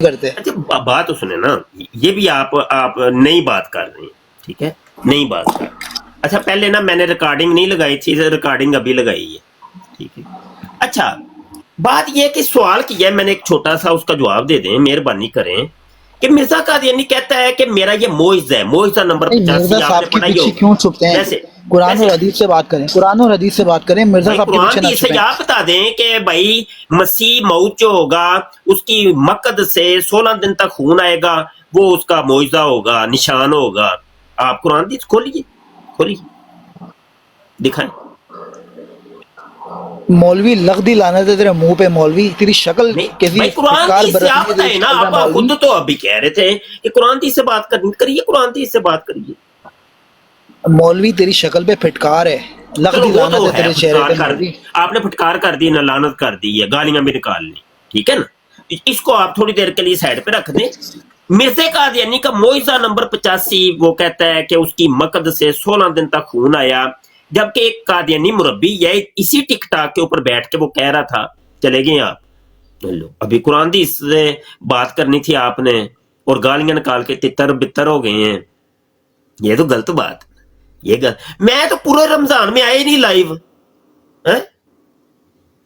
کرتے. اچھا بات تو سنیں نا, یہ بھی آپ نئی بات کر رہے ہیں, ٹھیک ہے, نئی بات کر. اچھا پہلے نا میں نے ریکارڈنگ نہیں لگائی تھی, ریکارڈنگ ابھی لگائی ہے, ٹھیک ہے. اچھا بات یہ کہ سوال کیا ہے میں نے ایک چھوٹا سا, اس کا جواب دے دیں مہربانی کریں, کہ مرزا قادیانی کہتا ہے کہ میرا یہ موعظہ ہے, موعظہ نمبر 85 مرزا آپ نے صاحب کے پڑھا ہی پیچھے ہوگا. کیوں چھپتے ہیں؟ ویسے قرآن اور حدیث سے بات کریں, قرآن اور حدیث سے بات کریں, مرزا بھائی صاحب کے قرآن پیچھے نہ کی چھپیں. سجا بتا دیں کہ بھائی مسیح موت جو ہوگا اس کی مقد سے 16 دن تک خون آئے گا, وہ اس کا معجزہ ہوگا, نشان ہوگا. آپ قرآن حدیث کھولیے دکھائیں. مولوی لغدی لعنت ہے تیرے منہ پہ, مولوی تیری شکل نہیں کیسی بھائی قرآن فٹکار حدیث سے برتنی آپ ہے تیری بتائیں نا, شکل میں آپ مولوی. خود تو ابھی کہہ رہے تھے کہ قرآن حدیث سے بات کریے, قرآن حدیث سے بات کریے. مولوی تیری شکل پہ پھٹکار ہے, چلو لغدی وہ لعنت تو ہے ہے, تیرے چہرے پھٹکار پہ کر دی مولوی. آپ نے, پھٹکار کر دی نا, لعنت کر دی ہے, گالیاں بھی نکال لی, ٹھیک ہے نا. اس کو آپ تھوڑی دیر کے لیے سائڈ پہ رکھ دیں. مرزا قادیانی کا معجزہ نمبر 85 وہ کہتا ہے کہ اس کی مقد سے 16 دن تک خون آیا, جبکہ ایک قادیانی مربی یہ اسی ٹک ٹاک کے اوپر بیٹھ کے وہ کہہ رہا تھا. چلے گئے آپ, ابھی قرآن حدیث سے بات کرنی تھی آپ نے, اور گالیاں نکال کے تتر بتر ہو گئے ہیں. یہ تو غلط بات, یہ میں تو پورے رمضان میں آیا ہی نہیں لائیو,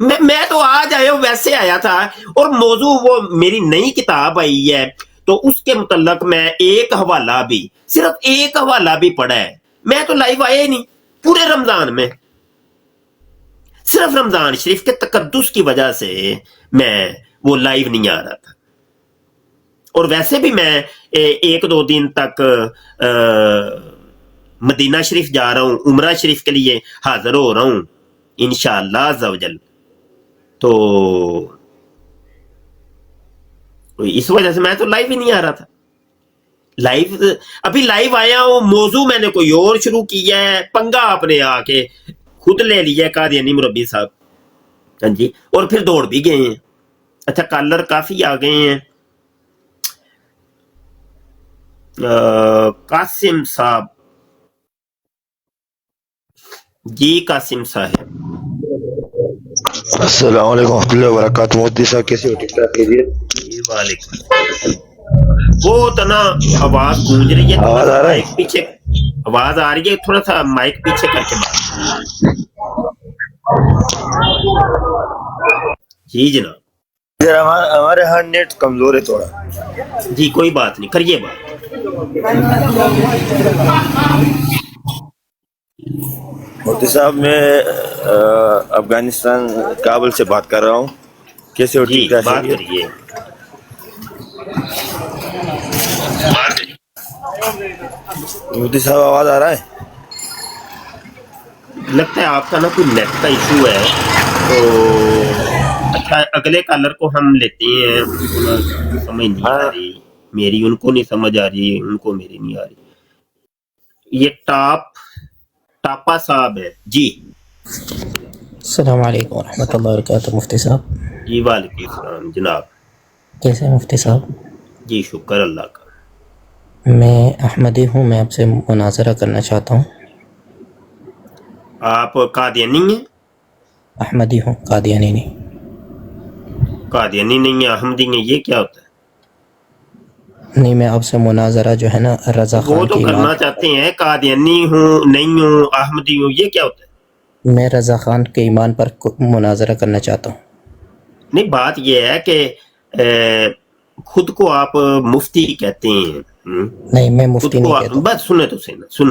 میں تو آج آیا ویسے آیا تھا, اور موضوع وہ میری نئی کتاب آئی ہے تو اس کے متعلق میں ایک حوالہ بھی, صرف ایک حوالہ بھی پڑھا ہے. میں تو لائیو آیا ہی نہیں پورے رمضان میں, صرف رمضان شریف کے تقدس کی وجہ سے میں وہ لائیو نہیں آ رہا تھا. اور ویسے بھی میں 1-2 دن تک مدینہ شریف جا رہا ہوں, عمرہ شریف کے لیے حاضر ہو رہا ہوں انشاءاللہ عز و جل. تو اس وجہ سے میں تو لائیو ہی نہیں آ رہا تھا. لائیو ابھی لائیو آیا ہوں, موضوع میں نے کوئی اور شروع کیا ہے, پنگا آپ نے آ کے خود لے لیا قادیانی مربی صاحب, ہاں جی, اور پھر دوڑ بھی گئے ہیں. اچھا کالر کافی آ گئے ہیں. قاسم صاحب, جی قاسم صاحب, السلام علیکم ورحمۃ اللہ وبرکاتہ. مفتی صاحب کیسے ہو؟ ٹھیک ٹھاک کیجیے. جی وعلیکم السلام. وہ تو نا آواز گونج رہی ہے, تھوڑا آواز سا آ رہا مائک ہے؟ پیچھے, آواز آ رہی ہے, تھوڑا سا مائک پیچھے کر کے بات کریں. جی جناب. ہمارے ہاں نیٹ کمزور ہے تھوڑا. جی کوئی بات نہیں, کریے بات. مفتی صاحب میں افغانستان کابل سے بات کر رہا ہوں. کیسے ہو؟ جی ٹھیک ٹھاک بات خیریت؟ کریے. مفتی صاحب آواز آ رہا ہے؟ لگتا ہے آپ کا نا کوئی نیٹ کا ایشو ہے, تو اچھا اگلے کالر کو ہم لیتے ہیں. ان کو نا سمجھ نہیں ہاں آ رہی میری, ان کو نہیں سمجھ آ رہی, ان کو میری نہیں آ رہی. یہ ٹاپا صاحب ہے جی. السلام علیکم ورحمۃ اللہ وبرکاتہ. مفتی صاحب جی وعلیکم السلام جناب. کیسے ہیں مفتی صاحب؟ جی شکر اللہ کا. میں احمدی ہوں, میں آپ سے مناظرہ کرنا چاہتا ہوں. آپ قادیانی ہیں؟ احمدی ہوں, قادیانی نہیں. قادیانی نہیں ہے, احمدی ہیں, یہ کیا ہوتا ہے؟ نہیں, میں آپ سے مناظرہ جو ہے نا رضا وہ خان تو کے ایمان کرنا پر, چاہتے ہیں, قادیانی ہوں نہیں ہوں احمدی ہوں, یہ کیا ہوتا ہے؟ میں رضا خان کے ایمان پر مناظرہ کرنا چاہتا ہوں. نہیں بات یہ ہے کہ خود کو آپ مفتی کہتے ہیں. نہیں, میں خود مفتی کو نہیں کہتا بس سنیں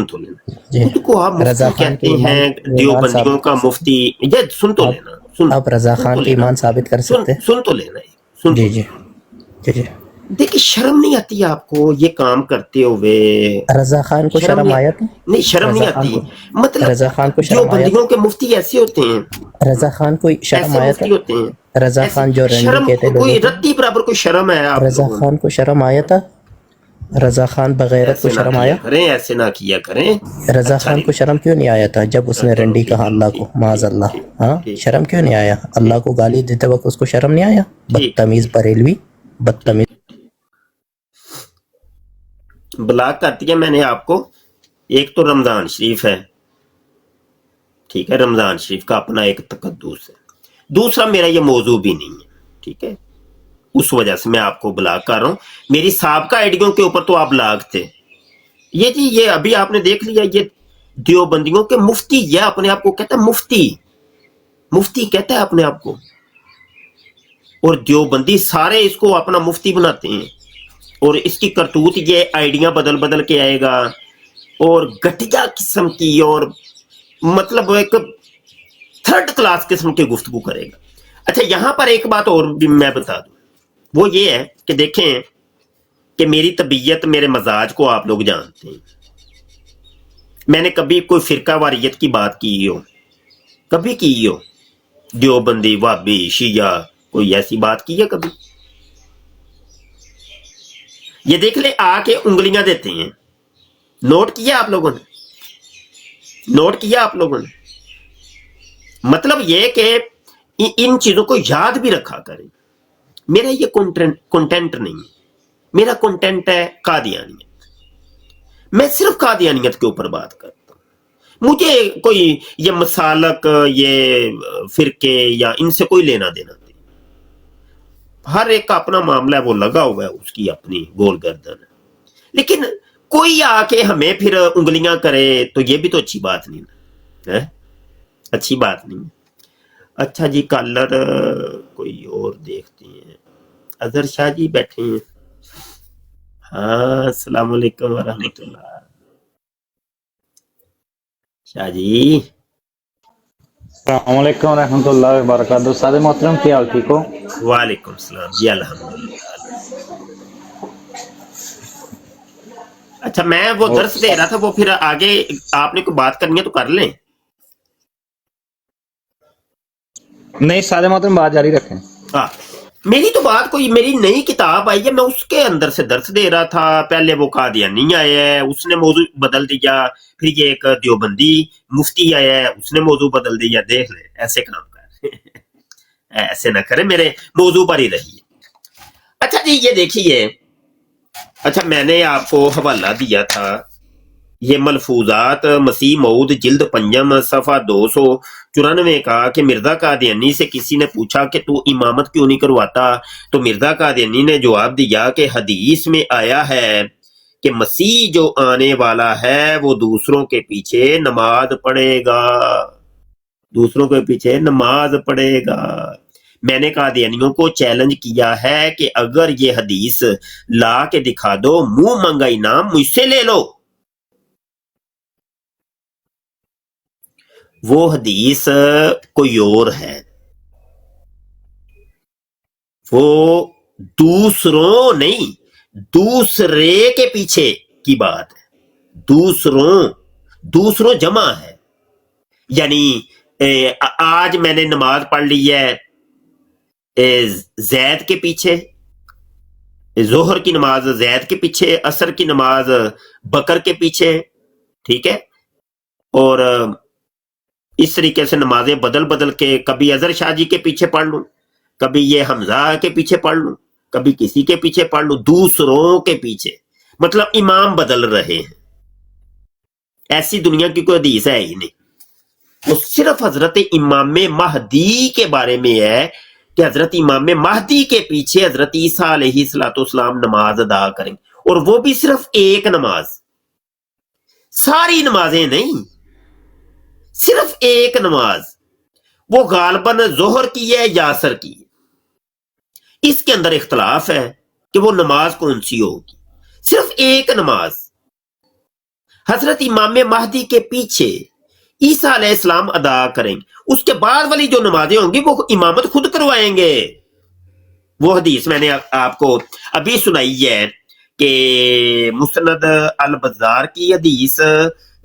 تو لینا, جی. خود کو آپ رضا مفتی خان کے کہتے ہیں, ایمان دیوبندیوں ثابت کا کر سکتے مفتی, یہ سن تو آپ لینا, آپ رضا سن تو خان کے لینا, ایمان ثابت کر سکتے ہیں؟ سن تو لینا, سن تو جی جی لینا. جی جی. دیکھیں شرم نہیں آتی آپ کو یہ کام کرتے ہوئے؟ رضا خان کو شرم شرم نہیں, آیا تھا؟ نہیں شرم نہیں رضا خان آتی. کو مطلب رضا خان کو جو شرم آیا بندیوں کے مفتی ایسے ہوتے ہیں, تھا؟ رضا خان کو شرم ایسے آیا تھا؟ مفتی ہوتے ہیں رضا ایسے. خان جو رنڈی شرم کہتے لوگوں کوئی کو, رتی برابر کوئی شرم ہے آپ رضا لوگوں میں؟ خان کو شرم آیا تھا؟ رضا خان بغیرت کو ایسے نہ شرم کیا آیا؟ کریں, ایسے نہ کیا کریں. رضا اچھا خان نہیں کو شرم کیوں نہیں آیا تھا جب اس نے چلو رنڈی ٹھیک کہا اللہ کو؟ ٹھیک معاذ ٹھیک اللہ. ٹھیک ہاں, ٹھیک شرم کیوں نہیں آیا؟ اللہ ٹھیک کو گالی دیتے وقت اس کو شرم نہیں آیا؟ ٹھیک بدتمیز ٹھیک بریلوی, بدتمیز. ٹھیک. بلاک کر دیا میں نے آپ کو. ایک تو رمضان شریف ہے, ٹھیک ہے, رمضان شریف کا اپنا ایک تقدس ہے. دوسرا میرا یہ موضوع بھی نہیں ہے, ٹھیک ہے, उस वजह से मैं आपको ब्लॉक कर रहा हूँ। मेरी सबका आइडियों के ऊपर तो आप ब्लॉक थे। ये जी ये अभी आपने देख लिया, ये देवबंदियों के मुफ्ती, ये अपने आप को कहता है मुफ्ती, मुफ्ती कहता है अपने आप को, और देवबंदी सारे इसको अपना मुफ्ती बनाते हैं। और इसकी करतूत ये आइडिया बदल बदल के आएगा और घटिया किस्म की और मतलब एक थर्ड क्लास किस्म की गुफ्तगू करेगा। अच्छा, यहां पर एक बात और भी मैं बता दूं, वो ये है कि देखें कि मेरी तबीयत, मेरे मजाज को आप लोग जानते हैं। मैंने कभी कोई फिरका वारियत की बात की हो, कभी की हो, देवबंदी, वाबी, शिया, कोई ऐसी बात की है कभी? ये देख ले, आके उंगलियां देते हैं। नोट किया आप लोगों ने? नोट किया आप लोगों ने? मतलब ये कि इन चीजों को याद भी रखा करें। मेरा ये कंटेंट नहीं है, मेरा कंटेंट है कादियानियत। मैं सिर्फ कादियानियत के ऊपर बात करता हूं। मुझे कोई ये मसालक, ये फिरके या इनसे कोई लेना देना नहीं। हर एक का अपना मामला है, वो लगा हुआ है, उसकी अपनी गोल गर्दन है। लेकिन कोई आके हमें फिर उंगलियां करे तो ये भी तो अच्छी बात नहीं है, अच्छी बात नहीं है। अच्छा जी, कॉलर कोई और देखते हैं। अजहर शाह जी बैठे हैं। हाँ, अस्सलाम वालेकुम वरहमतुल्लाह। शाह जी, अस्सलामुअलैकुम रहमतुल्लाहि व बरकातहू। उस्ताद मोहतरम, क्या हाल, ठीक हो? वालेकुम सलाम जी, अल्हम्दुलिल्लाह। अच्छा, मैं वो दर्स दे रहा था, वो फिर आगे आपने कोई बात करनी है तो कर लें। नहीं उस्ताद मोहतरम, बात जारी रखें। हाँ, मेरी तो बात, कोई मेरी नई किताब आई है, मैं उसके अंदर से दर्स दे रहा था। पहले वो कादियानी आया है, उसने मौजू बदल दिया। फिर ये एक देवबंदी मुफ्ती आया है, उसने मौजू बदल दिया। देख ले, ऐसे काम कर ऐसे ना करे, मेरे मौजू पर ही रहिए। अच्छा जी, ये देखिए। अच्छा, मैंने आपको हवाला दिया था, ये मलफूजात मसीह मऊद जिल्द पंजम सफ़ा 294 का, कि मिर्जा कादियानी से किसी ने पूछा कि तू इमामत क्यों नहीं करवाता, तो मिर्जा कादियानी ने जवाब दिया कि हदीस में आया है कि मसीह जो आने वाला है वो दूसरों के पीछे नमाज पढ़ेगा, दूसरों के पीछे नमाज पढ़ेगा। मैंने कादियानियों को चैलेंज किया है कि अगर ये हदीस ला के दिखा दो, मुंह मंगा इनाम मुझसे ले लो। वो हदीस कोई और है, वो दूसरों नहीं, दूसरे के पीछे की बात है। दूसरों जमा है, यानी आज मैंने नमाज पढ़ ली है जैद के पीछे, जोहर की नमाज जैद के पीछे, असर की नमाज बकर के पीछे, ठीक है। और इस तरीके से नमाजें बदल बदल के, कभी अजहर शाह जी के पीछे पढ़ लूं, कभी ये हमजा के पीछे पढ़ लूं, कभी किसी के पीछे पढ़ लूं, दूसरों के पीछे। मतलब इमाम बदल रहे हैं। ऐसी दुनिया की कोई हदीस है ही नहीं। वो सिर्फ हजरत इमाम महदी के बारे में है कि हजरत इमाम महदी के पीछे हजरत ईसा अलैहिस्सलाम नमाज अदा करेंगे, और वो भी सिर्फ एक नमाज, सारी नमाजें नहीं, सिर्फ एक नमाज। वो गालबन जोहर की है या असर की है, इसके अंदर इख्तलाफ है कि वो नमाज कौन सी होगी। सिर्फ एक नमाज हजरत इमाम महदी के पीछे ईसा अलैहिस्सलाम अदा करेंगे। उसके बाद वाली जो नमाजें होंगी वो इमामत खुद करवाएंगे। वो हदीस मैंने आपको अभी सुनाई है कि मुस्नद अल बज़ार की हदीस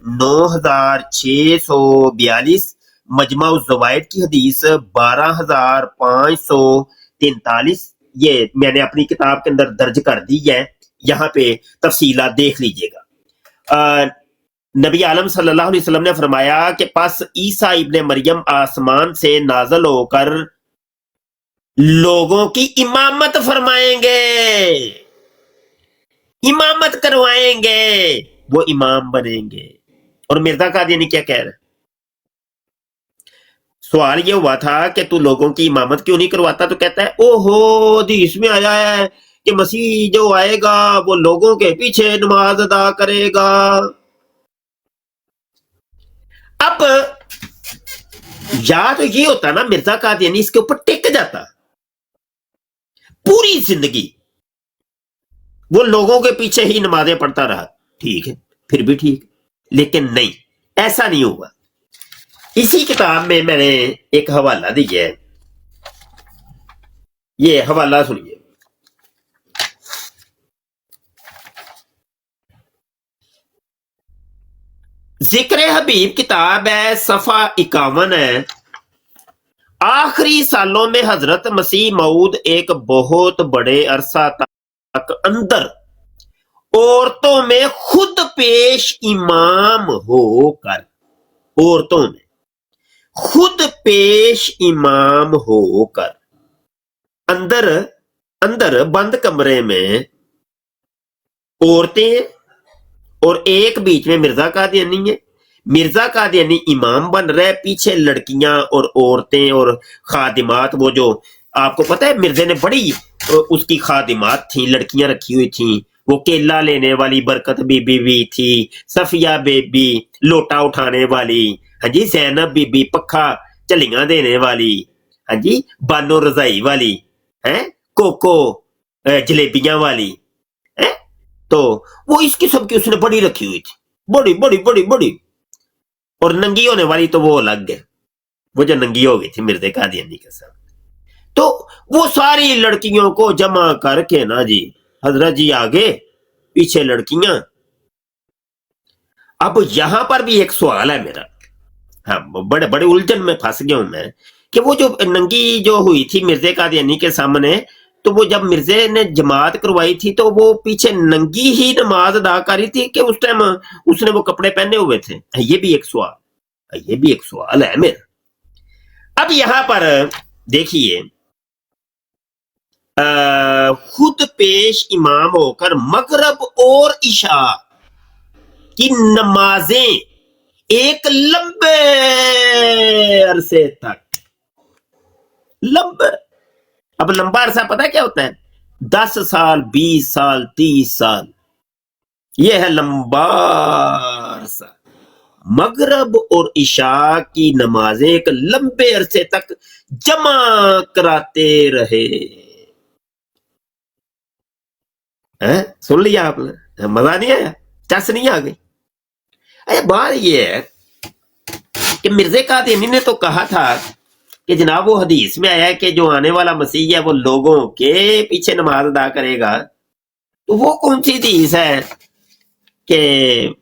9642, मजमा उस ज़वाइद की हदीस 12543। ये मैंने अपनी किताब के अंदर दर्ज कर दी है, यहाँ पे तफसीलात देख लीजिएगा। नबी आलम सल्लल्लाहु अलैहि वसल्लम ने फरमाया कि पास ईसा इब्ने मरियम आसमान से नाज़िल होकर लोगों की इमामत फरमाएंगे, इमामत करवाएंगे, वो इमाम बनेंगे। और मिर्जा कादियानी क्या कह रहे हैं? सवाल ये हुआ था कि तू लोगों की इमामत क्यों नहीं करवाता, तो कहता है ओहो हदीस में आया है कि मसीह जो आएगा वो लोगों के पीछे नमाज अदा करेगा। अब या तो ये होता ना मिर्जा कादियानी इसके ऊपर टिक जाता पूरी जिंदगी, वो लोगों के पीछे ही नमाजें पढ़ता रहा, ठीक है, फिर भी ठीक, लेकिन नहीं, ऐसा नहीं हुआ। इसी किताब में मैंने एक हवाला दिया है, ये हवाला सुनिए। जिक्र हबीब किताब है, सफा 51 है। आखिरी सालों में हजरत मसीह मऊद एक बहुत बड़े अरसा तक अंदर औरतों में खुद पेश इमाम होकर, औरतों में खुद पेश इमाम होकर, अंदर अंदर बंद कमरे में औरतें और एक बीच में मिर्जा कादियानी है। मिर्जा कादियानी इमाम बन रहा है, पीछे लड़कियां और औरतें और खादिमात, वो जो आपको पता है मिर्जे ने बड़ी उसकी खादिमात थी, लड़कियां रखी हुई थी, वो केला लेने वाली बरकत बीबी भी थी, सफिया बेबी लोटा उठाने वाली, हाँ जी, जैनब बीबी पक्खा चलियां देने वाली, हाँ जी, बानो रजाई वाली, है कोको जलेबियां वाली, है, तो वो इस किस्म की उसने बड़ी रखी हुई थी, बड़ी बड़ी बड़ी बड़ी। और नंगी होने वाली तो वो अलग है, वो जो नंगी हो गई थी मिर्जे कादियानी के साथ। तो वो सारी लड़कियों को जमा करके ना जी, हजरत जी आगे पीछे लड़कियां। अब यहां पर भी एक सवाल है मेरा, हाँ, बड़े बड़े उलझन में फंस गया हूं मैं, कि वो जो नंगी जो हुई थी मिर्जे कादियानी के सामने, तो वो जब मिर्जे ने जमात करवाई थी तो वो पीछे नंगी ही नमाज अदा करी थी कि उस टाइम उसने वो कपड़े पहने हुए थे? ये भी एक सवाल, ये भी एक सवाल है मेरा। अब यहां पर देखिए, खुद पेश इमाम होकर मगरब और इशा की नमाजें एक लंबे अरसे तक, लंबे, अब लंबा अरसा पता है क्या होता है? 10 साल, 20 साल, 30 साल, यह है लंबा अरसा। मगरब और इशा की नमाजें एक लंबे अरसे तक जमा कराते रहे। सुन लिया आपने? मजा नहीं आया? चस नहीं आ गई? अरे बात ये है कि मिर्जे कादियानी ने तो कहा था कि जनाब वो हदीस में आया है कि जो आने वाला मसीह है वो लोगों के पीछे नमाज अदा करेगा। तो वो कौन सी हदीस है कि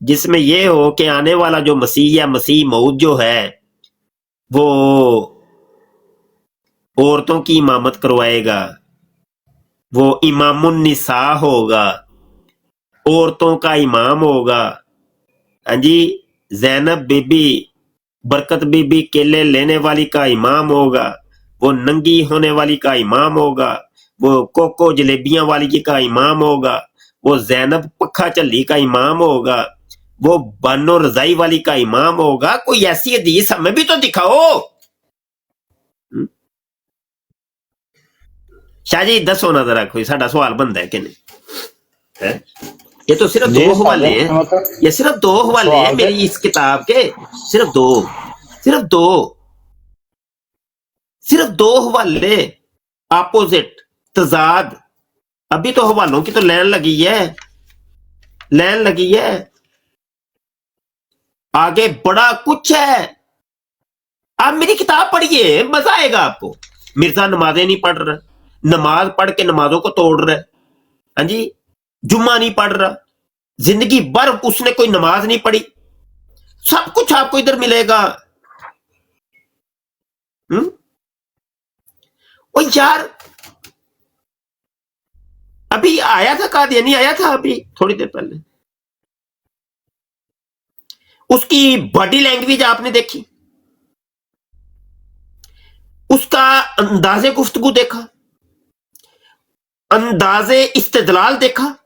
जिसमें ये हो कि आने वाला जो मसीह है, मसीह मऊद जो है, वो औरतों की इमामत करवाएगा, वो इमामुन निसा होगा, औरतों का इमाम होगा, हाँ जी, जैनब बीबी बरकत बीबी केले लेने वाली का इमाम होगा, वो नंगी होने वाली का इमाम होगा, वो कोको जलेबियां वाली का इमाम होगा, वो जैनब पक्खा चल्ली का इमाम होगा, वो बानो रजाई वाली का इमाम होगा। कोई ऐसी हदीस हमें भी तो दिखाओ। शाह जी दसो ना जरा, कोई साडा सवाल बनता है कि नहीं है? ये तो सिर्फ दो हवाले हैं, ये सिर्फ दो हवाले हैं मेरी इस किताब के, सिर्फ दो हवाले, अपोजिट, तजाद। अभी तो हवालों की तो लाइन लगी है, आगे बड़ा कुछ है। आप मेरी किताब पढ़िए, मजा आएगा आपको। मिर्जा नमाजें नहीं पढ़ रहा, नमाज पढ़ के नमाजों को तोड़ रहा है, हाँ जी, जुम्मा नहीं पढ़ रहा, जिंदगी भर उसने कोई नमाज नहीं पढ़ी, सब कुछ आपको इधर मिलेगा। ओ यार, अभी आया था कादियानी, आया था अभी थोड़ी देर पहले, उसकी बॉडी लैंग्वेज आपने देखी, उसका अंदाजे गुफ्तगू देखा, अंदाजे इस्तेदलाल देखा।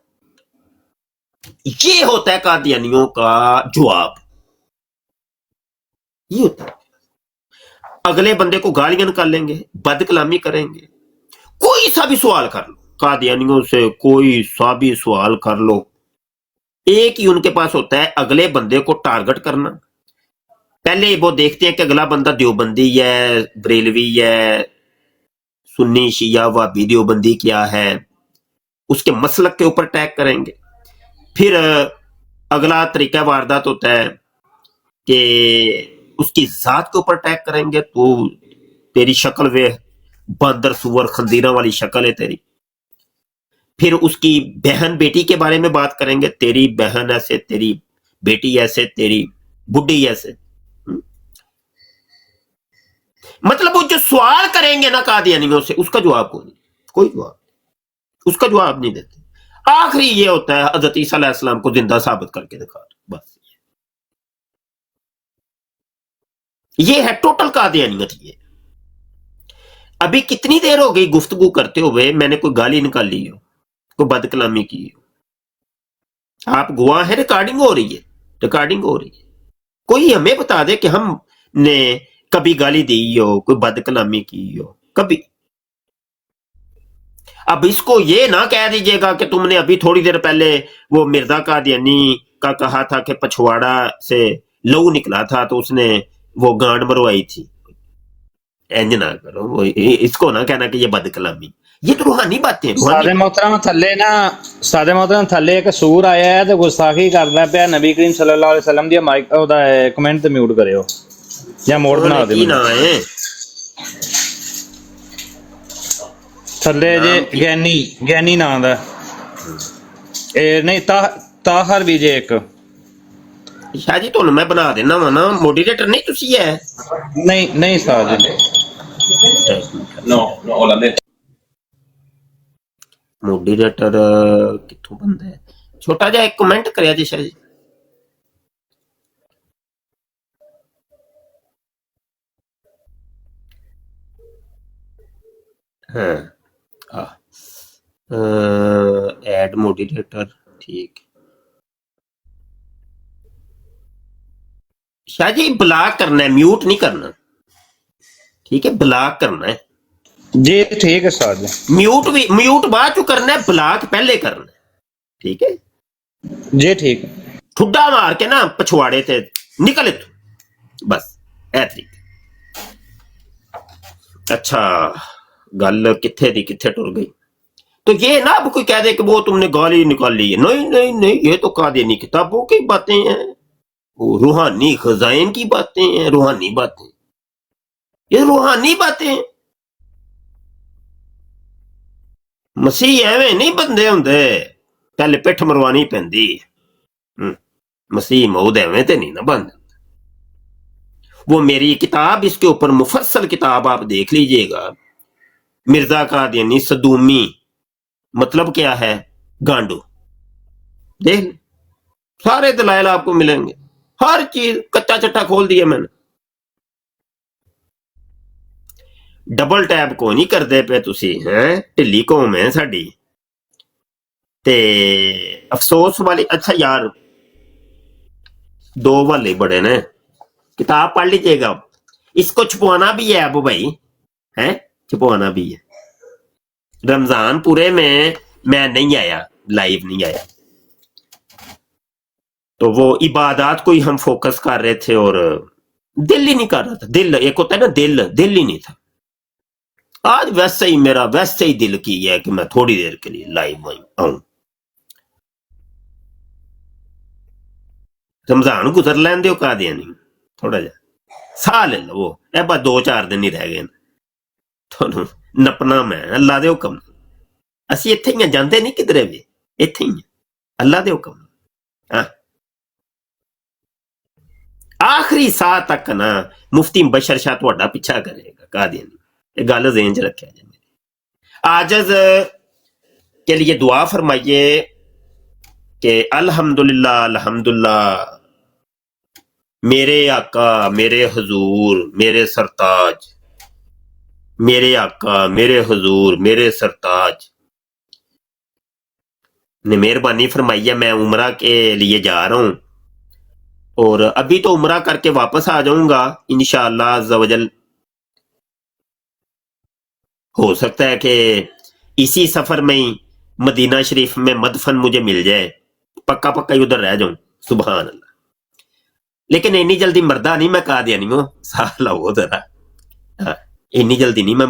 ये होता है कादियानियों का जवाब, ये होता है। अगले बंदे को गालियां निकालेंगे, बद कलामी करेंगे। कोई सा भी सवाल कर लो, कादियानियों से कोई सा भी सवाल कर लो, एक ही उनके पास होता है, अगले बंदे को टारगेट करना। पहले वो देखते हैं कि अगला बंदा देवबंदी है, बरेलवी है, सुन्नी शिया वाबी देवबंदी क्या है, उसके मसलक के ऊपर अटैक करेंगे। फिर अगला तरीका वारदात होता है कि उसकी जात के ऊपर अटैक करेंगे। तो तेरी शक्ल वे बंदर सुअर खंजीरा वाली शक्ल है तेरी। फिर उसकी बहन बेटी के बारे में बात करेंगे, तेरी बहन ऐसे, तेरी बेटी ऐसे, तेरी बुढ़ी ऐसे। मतलब वो जो सवाल करेंगे ना कादियानियों से, उसका जवाब कोई जवाब, उसका जवाब नहीं देते। आखिरी ये होता है हजरत ईसा अलैहिस्सलाम को जिंदा साबित करके दिखा, बस ये है टोटल कादियानियत। ये अभी कितनी देर हो गई गुफ्तगू करते हुए, मैंने कोई गाली निकाली हो, कोई बदकलामी की हो? आप गवाह है, रिकॉर्डिंग हो रही है, रिकॉर्डिंग हो रही है। कोई हमें बता दे कि हमने कभी गाली दी हो, कोई बदकलामी की हो कभी। अब इसको ये ना कह दीजिएगा कि तुमने अभी थोड़ी देर पहले वो मिर्जा कादियानी का कहा था कि पछवाड़ा से लहू निकला था तो उसने वो गांड मरवाई थी। इंज ना करो, वो इसको ना कहना कि ये बदकलामी, ये तो रूहानी बातें हैं। सादे मोहतरम थल्ले एक सूर आया है तो गुस्ताखी करदा पिया नबी करीम सल्लल्लाहु अलैहि वसल्लम दी माइक ओदा कमेंट ते म्यूट करियो या मोड़ बना दे। की ना है थल्ले जे ज्ञानी नाम दा ए नहीं ताहर भी जे एक शाह जी ਤੁਹਾਨੂੰ ਮੈਂ ਬਣਾ ਦੇਣਾ ਵਾ ਨਾ, ਮੋਡਰੇਟਰ ਨਹੀਂ ਤੁਸੀਂ ਹੈ। नहीं साज No, Hollande. ਮੋਡਰੇਟਰ ਕਿੱਥੋਂ ਬੰਦਾ ਹੈ? ਛੋਟਾ ਜਿਹਾ ਇੱਕ ਕਮੈਂਟ ਕਰਿਆ ਜੀ ਸ਼ਾਹ ਜੀ। हाँ एड मॉडरेटर, ठीक। शाह जी ब्लॉक करना है, म्यूट नहीं करना, ठीक है? ब्लॉक करना है जी, ठीक है साज। म्यूट बाद चो करना है, ब्लॉक पहले करना है, ठीक है जी? ठीक ठुड्डा मार के ना पछवाड़े ते निकल इत्थों, बस ऐ तरीका। अच्छा, गल किथे दी किथे टुर गई। तो ये ना अब कोई कह दे कि वो तुमने गाली निकाली है, नहीं नहीं नहीं, ये तो कादियानी किताबों की बातें हैं, वो रूहानी खजाइन की बातें हैं, रूहानी बातें, ये रूहानी बातें। मसीह एवें नहीं बंदे होंदे, पहले पिठ मरवानी पैंदी। मसीह मऊद एवें ते नहीं ना बंद। वो मेरी किताब, इसके ऊपर मुफस्सल किताब आप देख लीजिएगा, मिर्जा कादियानी सदूमी मतलब क्या है, गांडू, देख ले, सारे दलाइल आपको मिलेंगे, हर चीज कच्चा चट्टा खोल दिया मैंने। डबल टैप को नहीं करते पे तुसी, हैं ढिली कौम है साडी ते अफसोस वाली। अच्छा यार, दो वाले बड़े ने, किताब पढ़ लीजिएगा, इसको छुपवाना भी है अबू भाई, है छुपवाना भी है। रमजान पूरे में मैं नहीं आया, लाइव नहीं आया, तो वो इबादत को ही हम फोकस कर रहे थे और दिल ही नहीं कर रहा था। दिल एक होता है ना, दिल ही नहीं था। आज वैसे ही मेरा वैसे ही दिल की है कि मैं थोड़ी देर के लिए लाइव आऊं। रमजान गुजर लैन दो कादियानी, थोड़ा जा साह ले लो, ए बस 2-4 दिन ही रह गए ਤੁਹਾਨੂੰ नपना मैं, अल्लाह दे हुक्म। ਅਸੀਂ ਇੱਥੇ ਹੀ ਜਾਂਦੇ ਨਹੀਂ ਕਿਧਰੇ ਵੀ, ਇੱਥੇ ਹੀ अल्लाह दे हुक्म। हाँ, आखिरी साह तक ना मुफ्ती बशर शाह ਤੁਹਾਡਾ ਪਿੱਛਾ करेगा कादियानी, ये गल ज़हन च रखा जाए। आजज के लिए दुआ फरमाइए कि अल्हम्दुलिल्लाह अल्हम्दुलिल्लाह, मेरे आका, मेरे हुजूर, मेरे सरताज, मेरे आका, मेरे हुजूर, मेरे सरताज ने मेहरबानी फरमाई है। मैं उमरा के लिए जा रहा हूं और अभी तो उमरा करके वापस आ जाऊंगा इंशाअल्लाह अज़्ज़ा वजल। हो सकता है कि इसी सफर में ही मदीना शरीफ में मदफन मुझे मिल जाए, पक्का पक्का ही उधर रह जाऊं। सुभान अल्लाह। लेकिन इन्नी जल्दी मरदा नहीं मैं, कहा दिया नहीं वो साह लाओ जरा। हाँ, इन्नी जल्दी नहीं मैं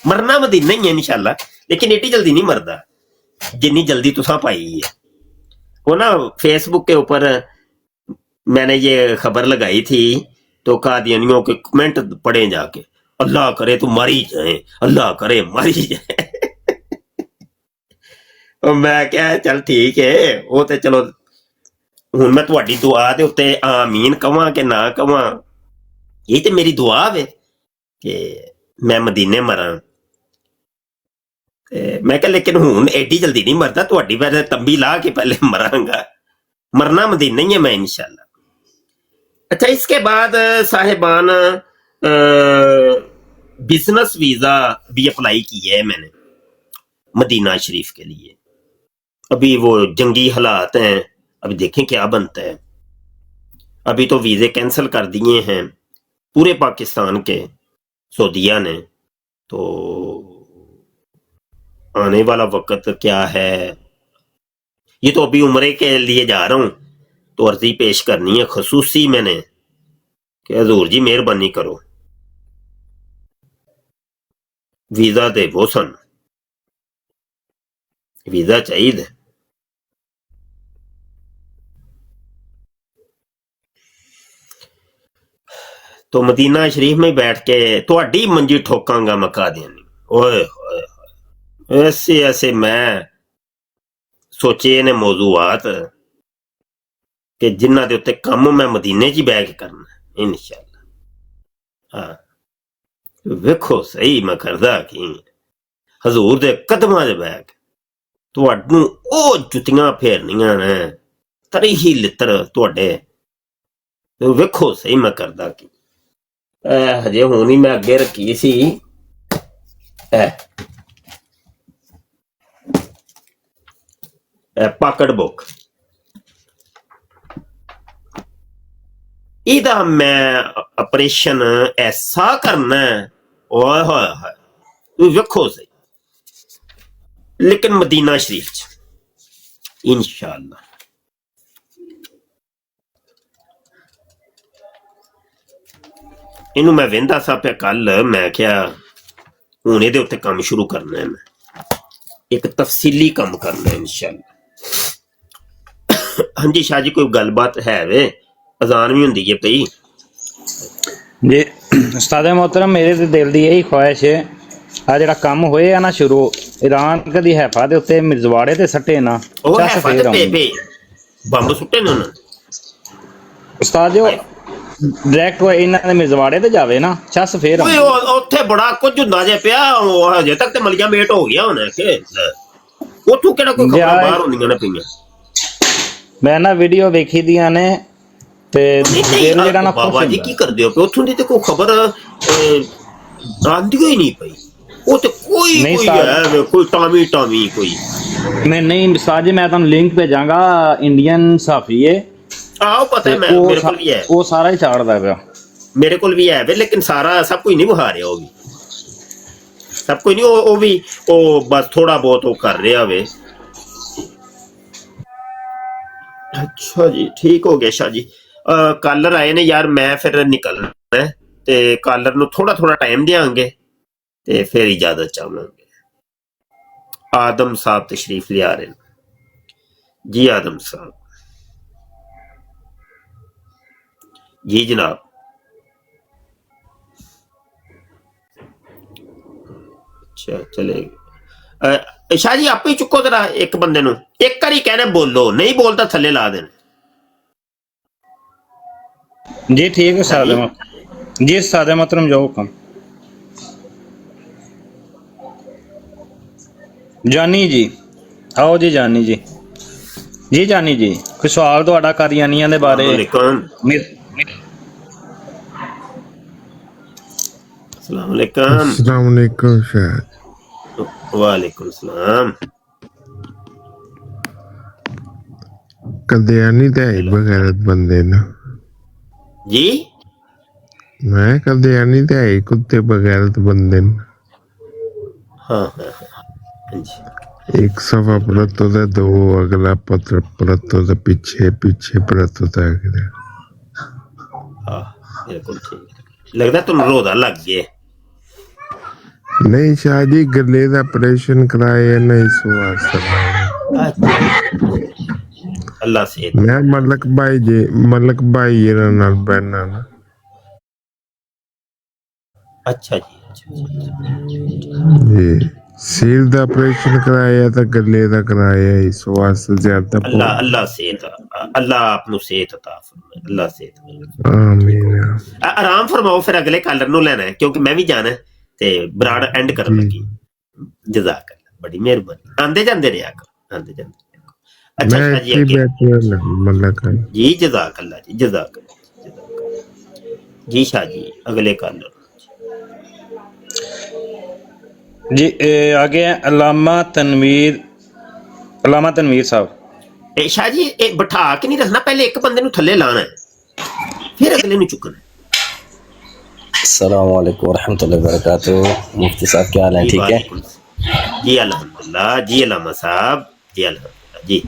मरना मदीना ही है इंशाल्लाह, लेकिन एडी जल्दी नहीं मरदा जिन्नी जल्दी तुसा पाई है। वो ना फेसबुक के ऊपर मैंने ये खबर लगाई थी, तो कादियानियों के कमेंट पढ़े जाके, अल्लाह करे तू मर ही जाए, अल्लाह करे मर ही जाए। और मैं क्या चल ठीक है, वो तो चलो हुण मैं तुहाडी दुआ दे उत्ते आमीन कवां कि ना कवां, ये तो मेरी दुआ है कि मैं मदीने मरां। मैं कहा लेकिन हुण एडी जल्दी नहीं मरदा, तुहाडी वैसे तंबी ला के पहले मरांगा, मरना मदीना ही है मैं इंशाल्लाह। अच्छा, इसके बाद साहिबान बिजनेस वीजा भी अप्लाई किया है मैंने मदीना शरीफ के लिए। अभी वो जंगी हालात हैं, अभी देखें क्या बनता है। अभी तो वीजे कैंसिल कर दिए हैं पूरे पाकिस्तान के सऊदीया ने, तो आने वाला वक्त क्या है। ये तो अभी उम्रे के लिए जा रहा हूं, तो अर्जी पेश करनी है खसूसी मैंने कि हजूर जी मेहरबानी करो, वीजा दे वो सन, वीजा चाहिए। तो मदीना शरीफ में बैठ के थोड़ी मंजी ठोकांगा मका देनी। ओए होए, ऐसे ऐसे मैं सोचे ने मौजूआत कि जिन्हां दे उत्ते कम मैं मदीने च बैठ के करना इंशाअल्लाह। हाँ वेखो सही मैं करदा की हजूर दे कदमां च बैठ तुहानू ओ जुतियां फेरनियां ने तरी ही लित्र तुहाडे, वेखो सही मैं करदा की। हजे हुण ही मैं अगे रखी सी पाकड़ बुक, इहदा मैं ऑपरेशन ऐसा करना है, ओए होए होए तू वेखो सही, लेकिन मदीना शरीफ च इंशाअल्लाह। इनू मैं वेंदा सा पे कल, मैं क्या हुण इहदे उत्ते काम शुरू करना है, मैं एक तफसीली काम करना है इंशाअल्लाह। हाँ जी शाह जी कोई गलबात है वे, अजान भी हुंदी है पई जी। उस्ताद मोहतरम मेरे ते दिल दी यही ख्वाहिश है, आ जिहड़ा काम होए आ ना शुरू ईरान कदी हैफा दे उत्ते मिर्जवाड़े ते सट्टे ना ओ चस है फेर पे आऊं पे बंब सुट्टे ने उन्होंने उस्ताद जो डायरेक्ट वो इन्हां दे मिर्जवाड़े ते जावे ना चस फेर ओए आऊं। उत्थे बड़ा कुछ हुंदा जे पिया, हजे तक ते मलिया मेट हो गया होना के उथों केड़ा कोई खबर बाहर होंदियां ने पईयां। मैं ना वीडियो वेखी दियां ने ते दिल जेड़ा ना खुश बाबा जी की कर दियो उथों दी ते कोई खबर आंदी ही नहीं पई, वो ते कोई नहीं कोई साहब। है कोई टामी टामी कोई। मैं नहीं साजे मैं तुहानू लिंक भेजांगा, इंडियन साफी है आओ पता है, मैं मेरे को भी है, वो सारा ही चाड़दा पिया मेरे को भी है वे, लेकिन सारा सब कोई नहीं बहा रहा, वो भी सब कोई नहीं, वो भी वो बस थोड़ा बहुत वो कर रहा वे। अच्छा जी ठीक हो गया शाह जी। कालर आए ने यार, मैं फिर निकलना है ते कालर नु थोड़ा थोड़ा टाइम देंगे ते फिर इजाजत चाहांगे। आदम साहब तशरीफ ले आ रहे हैं जी। आदम साहब जी जनाब। अच्छा चलेगी शाह जी, आप ही चुको जरा एक बंदे नु, एक बारी कहना बोलो, नहीं बोलता थले ला देना जी। ठीक है सादे जी, सादे मोहतरम जो हुक्म। जानी जी आओ जी, जानी जी जी जानी जी कोई सवाल तुहाडा कादियानियां दे बारे। अस्सलाम वालेकुम। अस्सलाम वालेकुम शाह। वालेकुम सलाम। कदियानी ते है बगैरत बंदे ना जी मैं कदियानी ते है कुत्ते बगैरत बंदे ना। हाँ हाँ हाँ जी एक सफा परत होता है, दो अगला पत्र परत होता है, पीछे पीछे परत होता है अगला। हाँ बिल्कुल ठीक लगता तुम रोदा लग गए नहीं शादी गले का ऑपरेशन कराया ना इस वास्ते अच्छा अल्लाह से मैं मलक भाई ये नाल बहना ना अच्छा जी अच्छा जी सिर का ऑपरेशन कराया था गले का कराया इस वास्ते ज्यादा अल्लाह अल्लाह सेहत अल्लाह आपनु सेहत अता फरमाए अल्लाह सेहत आमीन आराम फरमाओ फिर अगले कॉलर नु लेना है क्योंकि मैं भी जाना है ते ब्राड एंड करन लगी जज़ाक अल्लाह बड़ी मेहरबानी आंदे जांदे रहा करो आंदे जांदे अच्छा मैं शाह जी इतनी अगे बैठे मलक जी जज़ाक अल्लाह जी जज़ाक जी शाह जी अगले कॉलर जी आगे हैं अल्लामा तनवीर साहब। शाह जी बिठा के नहीं रखना पहले एक बंदे नु थल्ले लाना है फिर अगले नु चुकना है अस्सलाम वालेकुम रहमतुल्लाहि वबरकातुहू। मुफ्ती साहब क्या हाल है, ठीक है? वालेकुम सलाम। जी अल्हम्दुलिल्लाह जी अल्लामा साहब जी अल्हम्दुलिल्लाह जी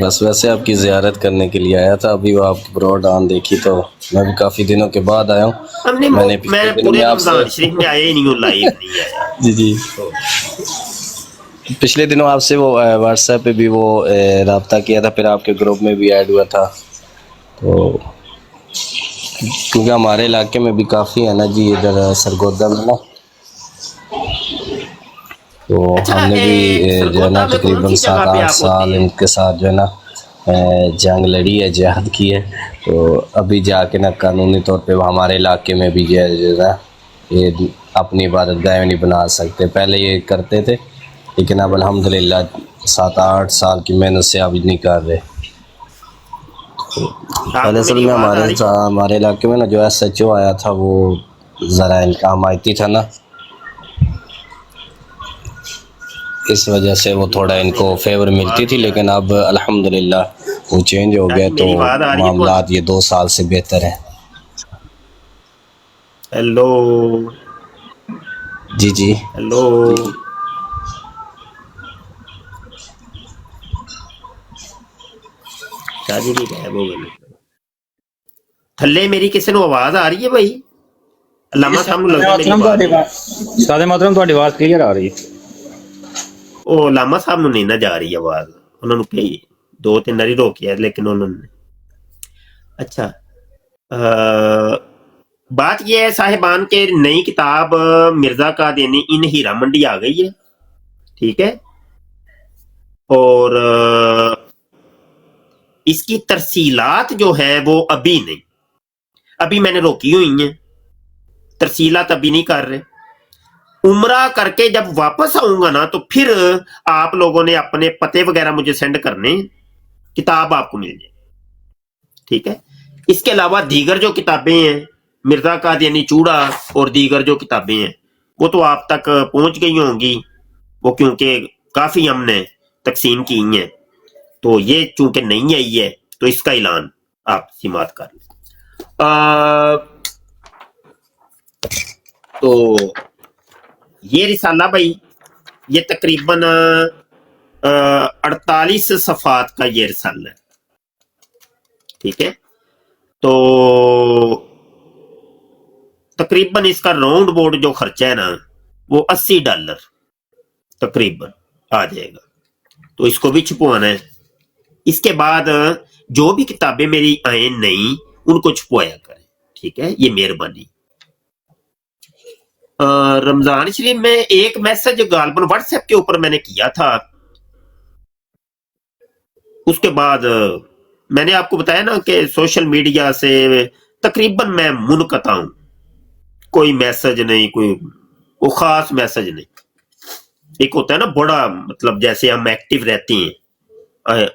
बस वैसे आपकी ज़ियारत करने के लिए आया था, अभी वो आप ब्रॉड ऑन देखी तो मैं भी काफ़ी दिनों के बाद आया हूँ। हमने मैंने मैं पिछले दिनों पूरे में रमजान आपसे शरीफ में आया ही नहीं हूँ लाइव नहीं आया जी जी पिछले दिनों आपसे वो व्हाट्सएप पे भी वो रब्ता किया था, फिर आपके ग्रुप में भी ऐड हुआ था। तो क्योंकि हमारे इलाके में भी काफ़ी है ना जी, इधर सरगोदा में ना, तो अच्छा हमने भी जो है ना सरगोदा में कौन तकरीबन सी जगह पे 7-8 आप होते साल हैं इनके साथ जो है ना जंग लड़ी है, जिहाद की है। तो अभी जाके ना कानूनी तौर पे वो हमारे इलाके में भी जो है ना ये अपनी इबादत गाहें नहीं बना सकते। पहले ये करते थे लेकिन अब अल्हम्दुलिल्लाह 7-8 साल की मेहनत से अब नहीं कर रहे। पहले आपको असल मेरी में आवाज आ रही है हमारे इलाके में ना जो SHO आया था वो ज़रा इनका हमायती था ना, इस वजह से वो थोड़ा इनको फेवर मिलती थी, लेकिन अब अल्हम्दुलिल्लाह वो चेंज हो गया तो मेरी आवाज आ रही है मामलात ये 2 साल से बेहतर है। हेलो जी जी हेलो शादी भी गायब हो गई थल्ले मेरी किसी ਨੂੰ आवाज आ रही है भाई अल्लामा साहब ਨੂੰ लगदा मेरी आवाज सादे मोहतरम ਤੁਹਾਡੀ आवाज क्लियर आ रही है। ਉਹ ਲਾਮਾ ਸਾਹਿਬ ਨੂੰ ਨਹੀਂ ਨਾ ਜਾ ਰਹੀ ਆਵਾਜ਼ ਉਹਨਾਂ ਨੂੰ ਕਹੀ 2-3 ਵਾਰੀ ਰੋਕਿਆ लेकिन उन्होंने अच्छा बात यह है साहिबान के नई किताब मिर्जा कादियानी इन हीरा मंडी आ गई है ठीक है और इसकी तरसीलात जो है वो अभी नहीं अभी मैंने रोकी हुई है तरसीलात अभी नहीं कर रहे उम्रा करके जब वापस आऊंगा ना तो फिर आप लोगों ने अपने पते वगैरह मुझे सेंड करने किताब आपको मिल जाए ठीक है इसके अलावा दीगर जो किताबें हैं मिर्जा कादियानी चूड़ा और दीगर जो किताबें हैं वो तो आप तक पहुंच गई होंगी वो क्योंकि काफी हमने तकसीम की हैं तो ये चूंकि नहीं आई है तो इसका ऐलान आप सिमात कर लें तो ये रिसाला भाई ये तकरीबन 48 सफात का ये रिसाला है ठीक है तो तकरीबन इसका राउंड बोर्ड जो खर्चा है ना वो $80 तकरीबन आ जाएगा तो इसको भी छुपवाना है इसके बाद जो भी किताबें मेरी आए नहीं उनको छुपवाया करें ठीक है ये मेहरबानी रमजान शरीफ में एक मैसेज गालबन व्हाट्सएप के ऊपर मैंने किया था उसके बाद मैंने आपको बताया ना कि सोशल मीडिया से तकरीबन मैं मुनक़ता हूं कोई मैसेज नहीं कोई वो खास मैसेज नहीं एक होता है ना बड़ा मतलब जैसे हम एक्टिव रहते हैं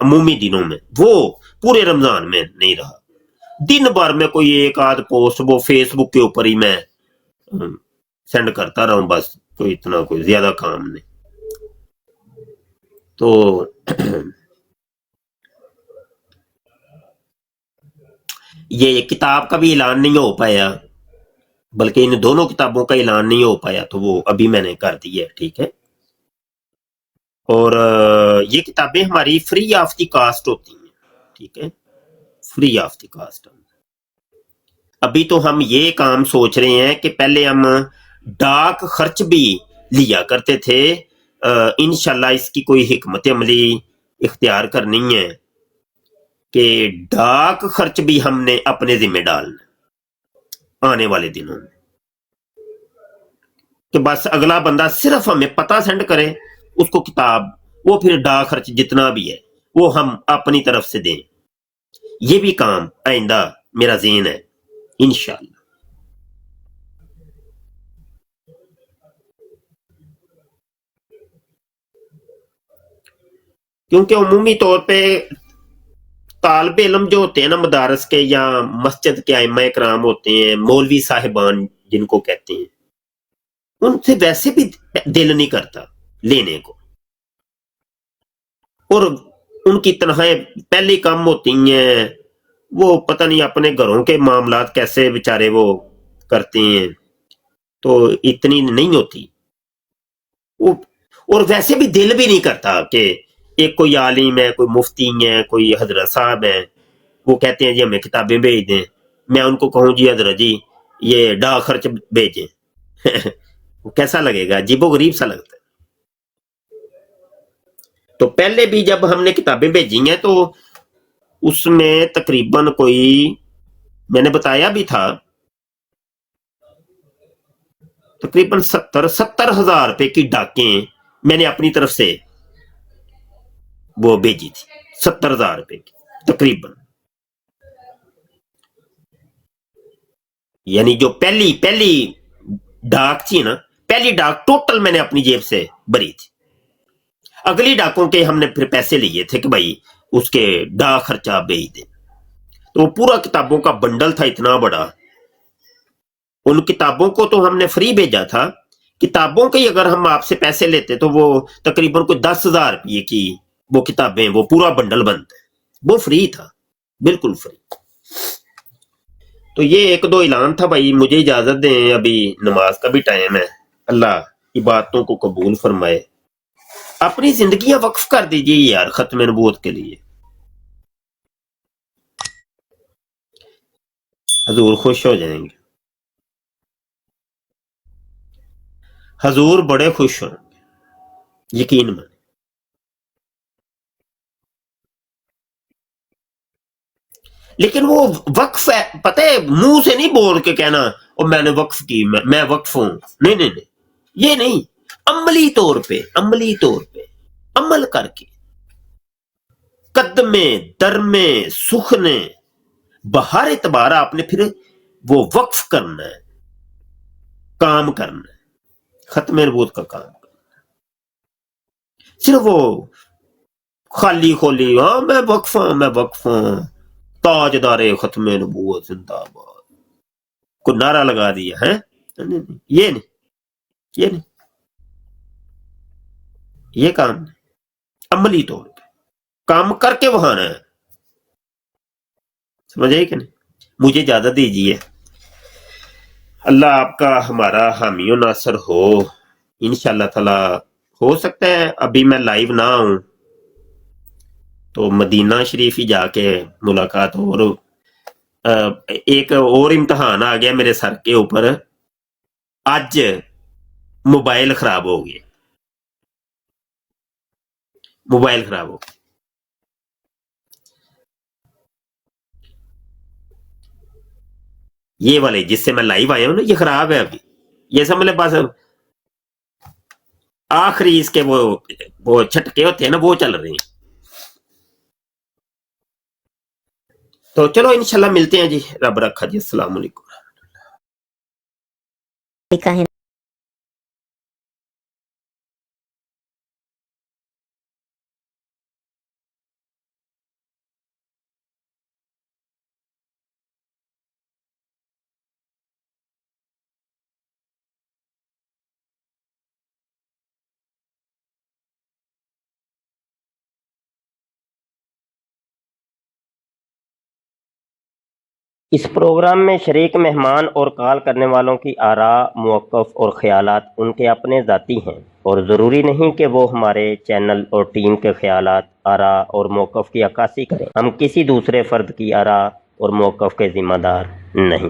अमूमी दिनों में वो पूरे रमजान में नहीं रहा दिन भर में कोई एक आध पोस्ट वो फेसबुक के ऊपर ही मैं सेंड करता रहा हूं बस कोई इतना कोई ज्यादा काम नहीं तो ये किताब का भी ऐलान नहीं हो पाया बल्कि इन दोनों किताबों का ऐलान नहीं हो पाया, तो वो अभी मैंने कर दी है, ठीक है। और ये किताबें हमारी फ्री ऑफ द कास्ट होती हैं, ठीक है, फ्री ऑफ द कास्ट। अभी तो हम ये काम सोच रहे हैं कि पहले हम डाक खर्च भी लिया करते थे, इंशाल्लाह इसकी कोई हिकमत अमली इख्तियार करनी है कि डाक खर्च भी हमने अपने जिम्मे डालना आने वाले दिनों में, कि बस अगला बंदा सिर्फ हमें पता सेंड करे, उसको किताब, वो फिर डाक खर्च जितना भी है वो हम अपनी तरफ से दें। ये भी काम आइंदा मेरा ज़हन है इंशाल्लाह। क्योंकि उमूमी तौर पे तालब इल्म जो होते हैं ना मदारस के या मस्जिद के आइम्मा इकराम होते हैं, मौलवी साहिबान जिनको कहते हैं, उनसे वैसे भी दिल नहीं करता लेने को, और उनकी तनख्वाहें पहले कम होती हैं, वो पता नहीं अपने घरों के मामलात कैसे बेचारे वो करते हैं, तो इतनी नहीं होती वो, और वैसे भी दिल भी नहीं करता कि एक कोई आलिम है, कोई मुफ्ती है, कोई हजरत साहब है, वो कहते हैं जी हमें किताबें भेज दें, मैं उनको कहूँ जी हजरत जी ये डाक खर्च भेजें वो कैसा लगेगा, अजीबो गरीब सा लगता है। तो पहले भी जब हमने किताबें भेजी हैं तो उसमें तकरीबन कोई, मैंने बताया भी था, तकरीबन 70,000 रुपए की डाकें मैंने अपनी तरफ से वो भेजी थी, 70,000 रुपए की तकरीबन। यानी जो पहली पहली डाक थी ना, पहली डाक टोटल मैंने अपनी जेब से भरी थी। अगली डाकों के हमने फिर पैसे लिए थे कि भाई उसके डाक खर्चा भेज दे, तो पूरा किताबों का बंडल था इतना बड़ा, उन किताबों को तो हमने फ्री भेजा था, किताबों के अगर हम आपसे पैसे लेते तो वो तकरीबन कोई 10,000 रुपये की वो किताबें, वो पूरा बंडल बनता है, वो फ्री था, बिल्कुल फ्री। तो ये एक दो ऐलान था भाई, मुझे इजाजत दें, अभी नमाज का भी टाइम है, अल्लाह इबादतों को कबूल फरमाए। अपनी जिंदगियां वक्फ कर दीजिए यार खत्म नबूवत के लिए, हजूर खुश हो जाएंगे, हजूर बड़े खुश होंगे, यकीन माने। लेकिन वो वक्फ है, पता है, मुंह से नहीं बोल के कहना और मैंने वक्फ की, मैं वक्फ हूं, नहीं नहीं नहीं, ये नहीं, अमली तौर पे, अमली तौर पे अमल करके, कदमे दरमे सुखने बहर एतबार आपने फिर वो वक्फ करना है, काम करना है, खत्म नबूवत का काम करना। सिर्फ वो खाली खोली, हाँ मैं वक्फ हूं, मैं वक्फ हूं, ताजदारे खत्म नबूवत जिंदाबाद, को नारा लगा दिया है, नहीं नहीं, ये नहीं, ये नहीं, ये काम नहीं, अमली तौर पे काम करके वहां है, समझ आई कि नहीं। मुझे इजाजत दीजिए, अल्लाह आपका हमारा हामी और नासर हो इंशाअल्लाह ताला। हो सकता है अभी मैं लाइव ना आऊं तो मदीना शरीफ ही जाके मुलाकात हो, और एक और इम्तहान आ गया मेरे सर के ऊपर, आज मोबाइल खराब हो गया, मोबाइल खराब हो गया, ये वाले जिससे मैं लाइव आया हूं ना, ये खराब है अभी, ये सब मेरे पास आखिरी इसके वो छटके होते हैं ना, वो चल रहे हैं। तो चलो इंशाल्लाह मिलते हैं जी, रब रखा जी, अस्सलाम वालेकुम। اس پروگرام میں شریک مہمان اور کال کرنے والوں کی آراء، موقف اور خیالات ان کے اپنے ذاتی ہیں اور ضروری نہیں کہ وہ ہمارے چینل اور ٹیم کے خیالات، آراء اور موقف کی عکاسی کریں۔ ہم کسی دوسرے فرد کی آراء اور موقف کے ذمہ دار نہیں۔